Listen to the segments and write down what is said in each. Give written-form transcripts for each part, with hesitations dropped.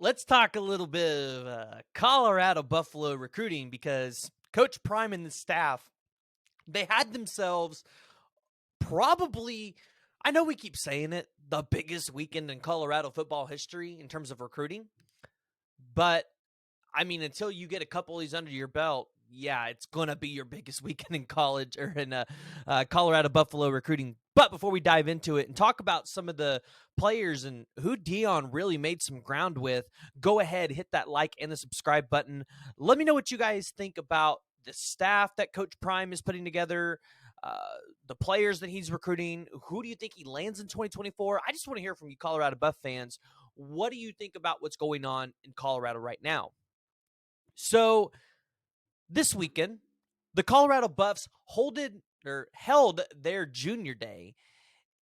Let's talk a little bit of Colorado Buffalo recruiting because Coach Prime and the staff, they had themselves probably, I know we keep saying it, the biggest weekend in Colorado football history in terms of recruiting. But, I mean, until you get a couple of these under your belt, yeah, it's going to be your biggest weekend in college or in Colorado Buffalo recruiting. But before we dive into it and talk about some of the players and who Deion really made some ground with, go ahead, hit that like and the subscribe button. Let me know what you guys think about the staff that Coach Prime is putting together, uh, the players that he's recruiting. Who do you think he lands in 2024? I just want to hear from you, Colorado Buff fans. What do you think about what's going on in Colorado right now? So, this weekend, the Colorado Buffs held their junior day,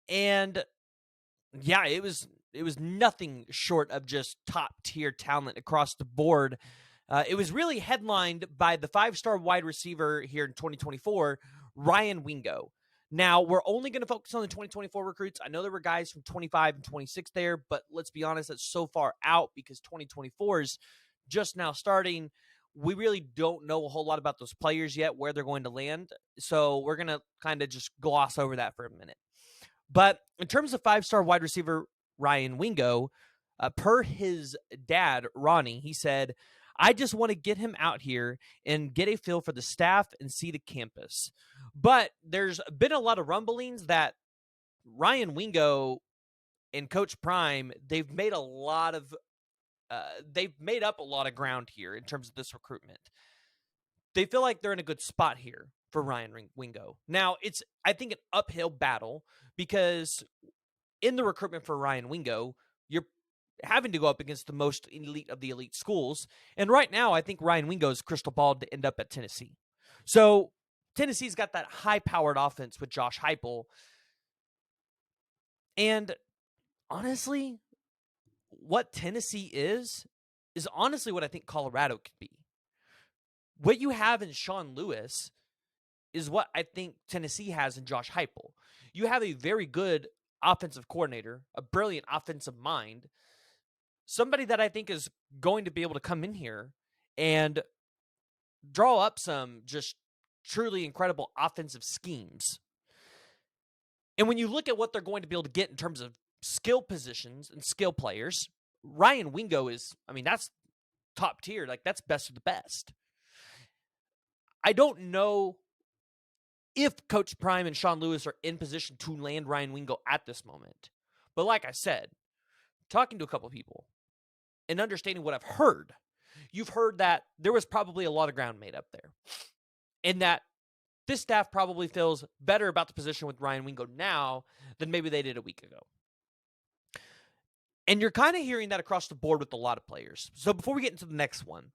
and yeah, it was nothing short of just top tier talent across the board. It was really headlined by the 5-star wide receiver here in 2024, Ryan Wingo. Now, we're only going to focus on the 2024 recruits. I know there were guys from 25 and 26 there, but let's be honest, that's so far out because 2024 is just now starting. We really don't know a whole lot about those players yet, where they're going to land. So we're going to kind of just gloss over that for a minute. But in terms of 5-star wide receiver Ryan Wingo, per his dad, Ronnie, he said, I just want to get him out here and get a feel for the staff and see the campus. But there's been a lot of rumblings that Ryan Wingo and Coach Prime, they've made up a lot of ground here in terms of this recruitment. They feel like they're in a good spot here for Ryan Wingo. Now, it's, I think, an uphill battle because in the recruitment for Ryan Wingo, you're having to go up against the most elite of the elite schools. And right now, I think Ryan Wingo's crystal ball to end up at Tennessee. So Tennessee's got that high-powered offense with Josh Heupel. And honestly, what Tennessee is honestly what I think Colorado could be. What you have in Sean Lewis is what I think Tennessee has in Josh Heupel. You have a very good offensive coordinator, a brilliant offensive mind, somebody that I think is going to be able to come in here and draw up some just truly incredible offensive schemes. And when you look at what they're going to be able to get in terms of skill positions and skill players, Ryan Wingo is, I mean, that's top tier. Like, that's best of the best. I don't know if Coach Prime and Sean Lewis are in position to land Ryan Wingo at this moment. But like I said, talking to a couple of people and understanding what I've heard, you've heard that there was probably a lot of ground made up there. And that this staff probably feels better about the position with Ryan Wingo now than maybe they did a week ago. And you're kind of hearing that across the board with a lot of players. So before we get into the next one,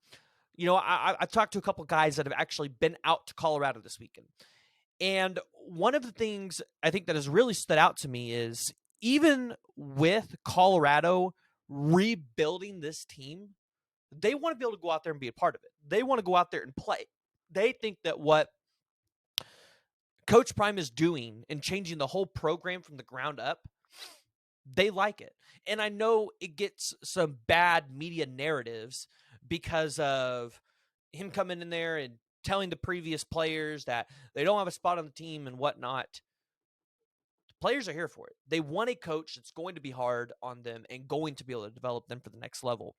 you know, I've talked to a couple guys that have actually been out to Colorado this weekend. And one of the things I think that has really stood out to me is even with Colorado rebuilding this team, they want to be able to go out there and be a part of it. They want to go out there and play. They think that what Coach Prime is doing and changing the whole program from the ground up, they like it. And I know it gets some bad media narratives because of him coming in there and telling the previous players that they don't have a spot on the team and whatnot. The players are here for it. They want a coach that's going to be hard on them and going to be able to develop them for the next level.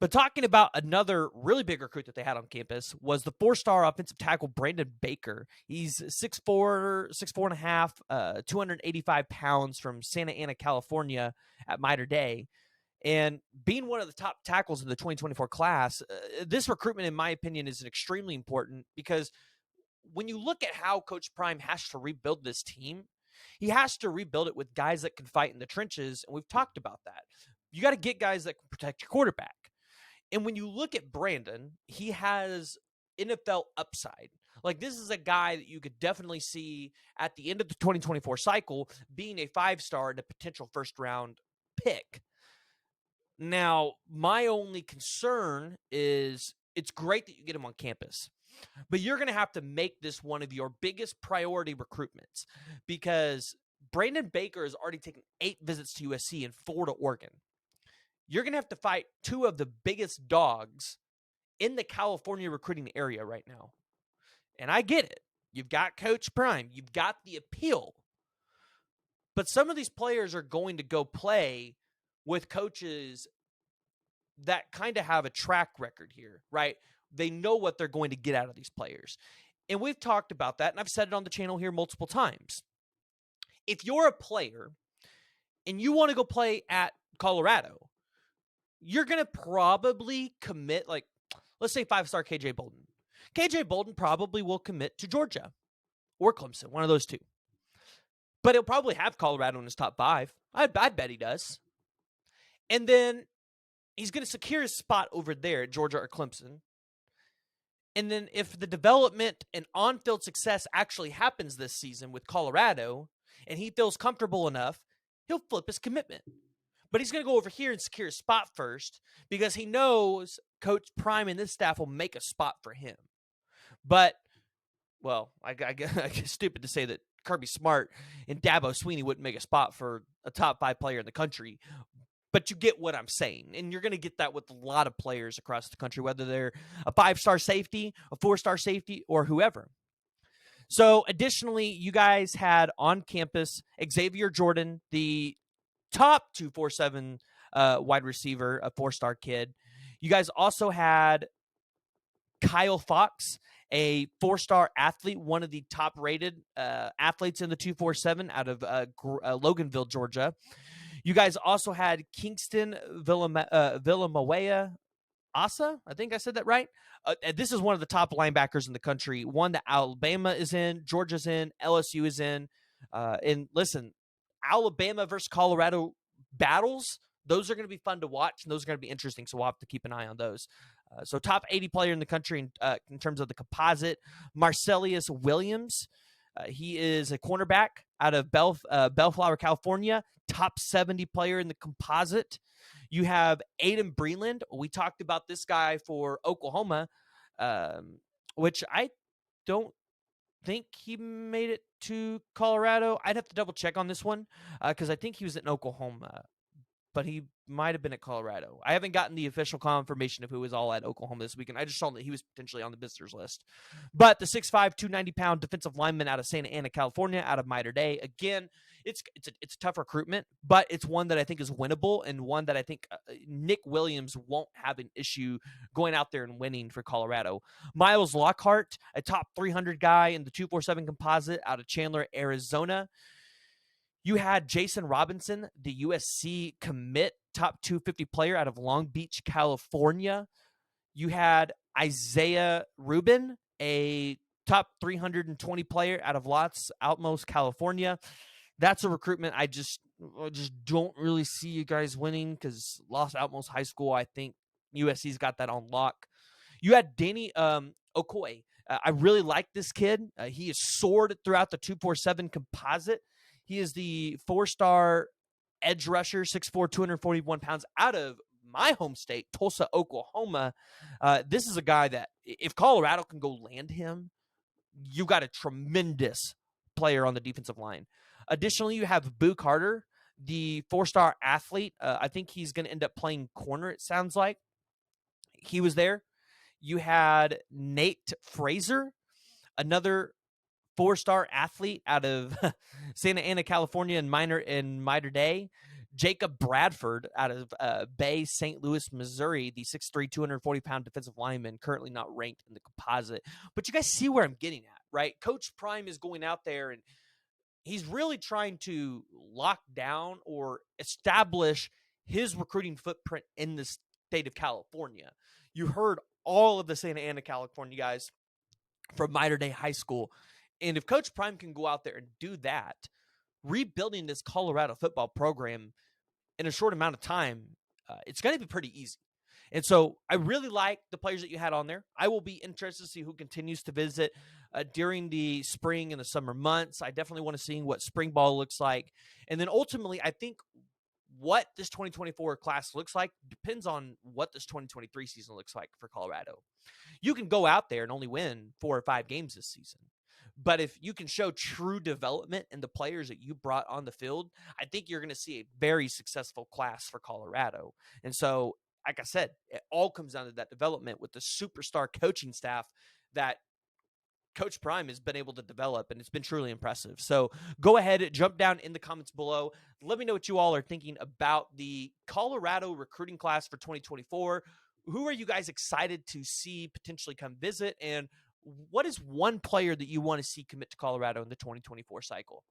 But talking about another really big recruit that they had on campus was the 4-star offensive tackle Brandon Baker. He's 6'4", 6'4.5", 285 pounds from Santa Ana, California at Mater Dei. And being one of the top tackles in the 2024 class, this recruitment, in my opinion, is extremely important because when you look at how Coach Prime has to rebuild this team, he has to rebuild it with guys that can fight in the trenches, and we've talked about that. You got to get guys that can protect your quarterback. And when you look at Brandon, he has NFL upside. Like, this is a guy that you could definitely see at the end of the 2024 cycle being a 5-star and a potential first-round pick. Now, my only concern is it's great that you get him on campus, but you're going to have to make this one of your biggest priority recruitments because Brandon Baker has already taken 8 visits to USC and 4 to Oregon. you're going to have to fight two of the biggest dogs in the California recruiting area right now. And I get it. You've got Coach Prime. You've got the appeal. But some of these players are going to go play with coaches that kind of have a track record here, right? They know what they're going to get out of these players. And we've talked about that, and I've said it on the channel here multiple times. If you're a player and you want to go play at Colorado, you're going to probably commit, like, let's say 5-star KJ Bolden. KJ Bolden probably will commit to Georgia or Clemson, one of those two. But he'll probably have Colorado in his top 5. I'd bet he does. And then he's going to secure his spot over there at Georgia or Clemson. And then if the development and on-field success actually happens this season with Colorado and he feels comfortable enough, he'll flip his commitment. But he's going to go over here and secure his spot first because he knows Coach Prime and this staff will make a spot for him. But, well, I guess it's stupid to say that Kirby Smart and Dabo Swinney wouldn't make a spot for a top 5 player in the country. But you get what I'm saying. And you're going to get that with a lot of players across the country, whether they're a 5-star safety, a 4-star safety, or whoever. So additionally, you guys had on campus Xavier Jordan, the top 247 wide receiver, a 4-star kid. You guys also had Kyle Fox, a 4-star athlete, one of the top-rated athletes in the 247 out of Loganville, Georgia. You guys also had Kingston Villamawea Asa. I think I said that right. This is one of the top linebackers in the country, one that Alabama is in, Georgia's in, LSU is in. And listen, Alabama versus Colorado battles, those are going to be fun to watch, and those are going to be interesting, so we'll have to keep an eye on those. So top 80 player in the country in terms of the composite, Marcellus Williams. He is a cornerback out of Bellflower, California, top 70 player in the composite. You have Aiden Breland. We talked about this guy for Oklahoma, which I don't think he made it to Colorado. I'd have to double check on this one because I think he was in Oklahoma, but he might have been at Colorado. I haven't gotten the official confirmation of who was all at Oklahoma this weekend. I just saw that he was potentially on the visitors list. But the 6'5", 290-pound defensive lineman out of Santa Ana, California, out of Mater Dei. Again, it's a tough recruitment, but it's one that I think is winnable and one that I think Nick Williams won't have an issue going out there and winning for Colorado. Miles Lockhart, a top 300 guy in the 247 composite out of Chandler, Arizona. You had Jason Robinson, the USC commit, top 250 player out of Long Beach, California. You had Isaiah Rubin, a top 320 player out of Los Alamos, California. That's a recruitment I just don't really see you guys winning because Los Alamos High School, I think USC's got that on lock. You had Danny Okoye. I really like this kid. He is soared throughout the 247 composite. He is the 4-star edge rusher, 6'4", 241 pounds, out of my home state, Tulsa, Oklahoma. This is a guy that, if Colorado can go land him, you got a tremendous player on the defensive line. Additionally, you have Boo Carter, the 4-star athlete. I think he's going to end up playing corner, it sounds like. He was there. You had Nate Fraser, another 4-star athlete out of Santa Ana, California, and Mater Dei. Jacob Bradford out of Bay, St. Louis, Missouri, the 6'3", 240-pound defensive lineman, currently not ranked in the composite. But you guys see where I'm getting at, right? Coach Prime is going out there, and he's really trying to lock down or establish his recruiting footprint in the state of California. You heard all of the Santa Ana, California guys from Mater Dei High School. And if Coach Prime can go out there and do that, rebuilding this Colorado football program in a short amount of time, it's going to be pretty easy. And so I really like the players that you had on there. I will be interested to see who continues to visit during the spring and the summer months. I definitely want to see what spring ball looks like. And then ultimately, I think what this 2024 class looks like depends on what this 2023 season looks like for Colorado. You can go out there and only win 4 or 5 games this season. But if you can show true development in the players that you brought on the field, I think you're going to see a very successful class for Colorado. And so, like I said, it all comes down to that development with the superstar coaching staff that Coach Prime has been able to develop, and it's been truly impressive. So go ahead, jump down in the comments below. Let me know what you all are thinking about the Colorado recruiting class for 2024. Who are you guys excited to see potentially come visit? And what is one player that you want to see commit to Colorado in the 2024 cycle?